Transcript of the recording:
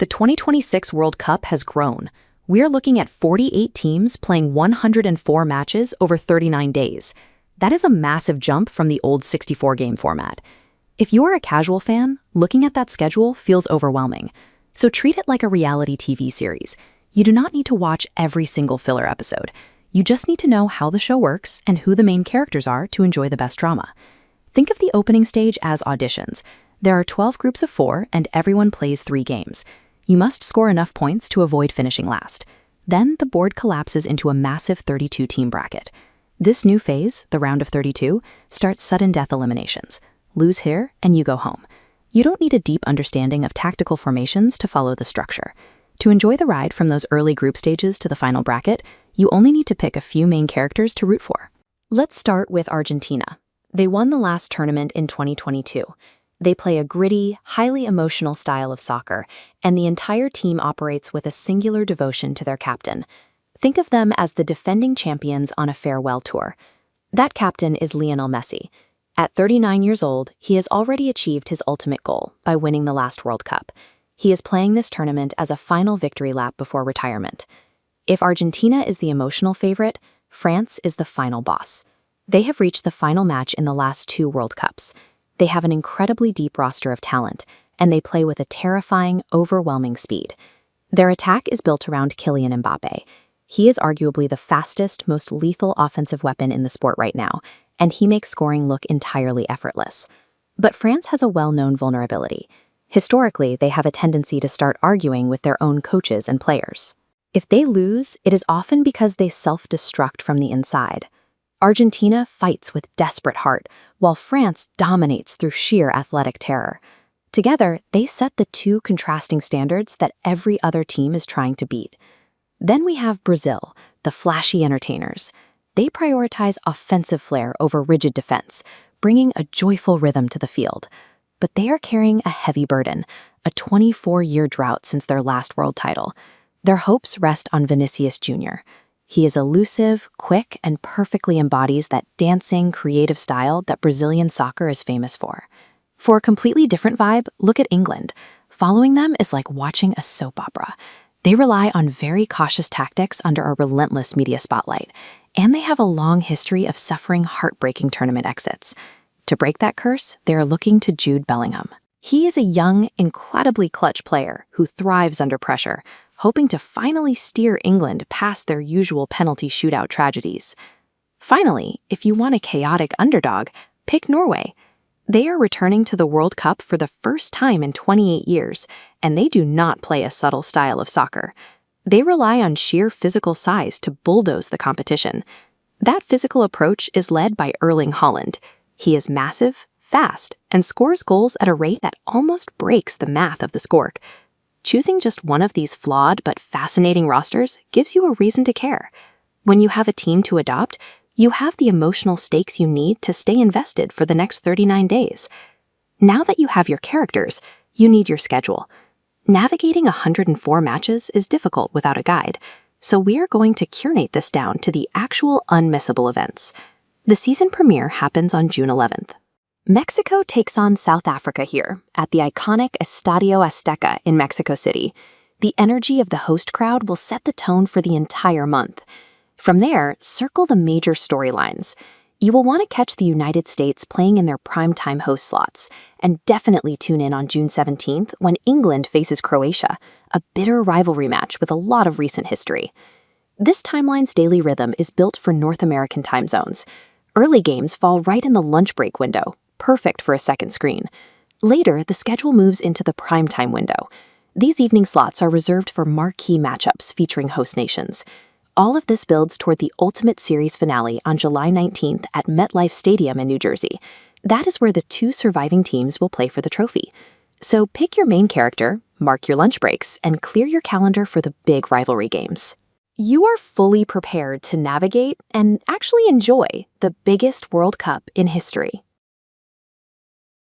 The 2026 World Cup has grown. We're looking at 48 teams playing 104 matches over 39 days. That is a massive jump from the old 64-game format. If you're a casual fan, looking at that schedule feels overwhelming. So treat it like a reality TV series. You do not need to watch every single filler episode. You just need to know how the show works and who the main characters are to enjoy the best drama. Think of the opening stage as auditions. There are 12 groups of 4 and everyone plays 3 games. You must score enough points to avoid finishing last. Then the board collapses into a massive 32-team bracket. This new phase, the round of 32, starts sudden death eliminations. Lose here and you go home. You don't need a deep understanding of tactical formations to follow the structure. To enjoy the ride from those early group stages to the final bracket, you only need to pick a few main characters to root for. Let's start with Argentina. They won the last tournament in 2022. They play a gritty, highly emotional style of soccer, and the entire team operates with a singular devotion to their captain. Think of them as the defending champions on a farewell tour. That captain is Lionel Messi. At 39 years old, he has already achieved his ultimate goal by winning the last World Cup. He is playing this tournament as a final victory lap before retirement. If Argentina is the emotional favorite, France is the final boss. They have reached the final match in the last 2 World Cups. They have an incredibly deep roster of talent, and they play with a terrifying, overwhelming speed. Their attack is built around Kylian Mbappé. He is arguably the fastest, most lethal offensive weapon in the sport right now, and he makes scoring look entirely effortless. But France has a well-known vulnerability. Historically, they have a tendency to start arguing with their own coaches and players. If they lose, it is often because they self-destruct from the inside. Argentina fights with desperate heart, while France dominates through sheer athletic terror. Together, they set the 2 contrasting standards that every other team is trying to beat. Then we have Brazil, the flashy entertainers. They prioritize offensive flair over rigid defense, bringing a joyful rhythm to the field. But they are carrying a heavy burden, a 24-year drought since their last world title. Their hopes rest on Vinicius Jr. He is elusive, quick, and perfectly embodies that dancing, creative style that Brazilian soccer is famous for. For a completely different vibe, look at England. Following them is like watching a soap opera. They rely on very cautious tactics under a relentless media spotlight, and they have a long history of suffering heartbreaking tournament exits. To break that curse, they are looking to Jude Bellingham. He is a young, incredibly clutch player who thrives under pressure, hoping to finally steer England past their usual penalty shootout tragedies. Finally, if you want a chaotic underdog, pick Norway. They are returning to the World Cup for the first time in 28 years, and they do not play a subtle style of soccer. They rely on sheer physical size to bulldoze the competition. That physical approach is led by Erling Haaland. He is massive, fast, and scores goals at a rate that almost breaks the math of the Skork. Choosing just one of these flawed but fascinating rosters gives you a reason to care. When you have a team to adopt, you have the emotional stakes you need to stay invested for the next 39 days. Now that you have your characters, you need your schedule. Navigating 104 matches is difficult without a guide, so we are going to curate this down to the actual unmissable events. The season premiere happens on June 11th. Mexico takes on South Africa here at the iconic Estadio Azteca in Mexico City. The energy of the host crowd will set the tone for the entire month. From there, circle the major storylines. You will want to catch the United States playing in their primetime host slots, and definitely tune in on June 17th when England faces Croatia, a bitter rivalry match with a lot of recent history. This timeline's daily rhythm is built for North American time zones. Early games fall right in the lunch break window, perfect for a second screen. Later, the schedule moves into the primetime window. These evening slots are reserved for marquee matchups featuring host nations. All of this builds toward the ultimate series finale on July 19th at MetLife Stadium in New Jersey. That is where the 2 surviving teams will play for the trophy. So pick your main character, mark your lunch breaks, and clear your calendar for the big rivalry games. You are fully prepared to navigate and actually enjoy the biggest World Cup in history.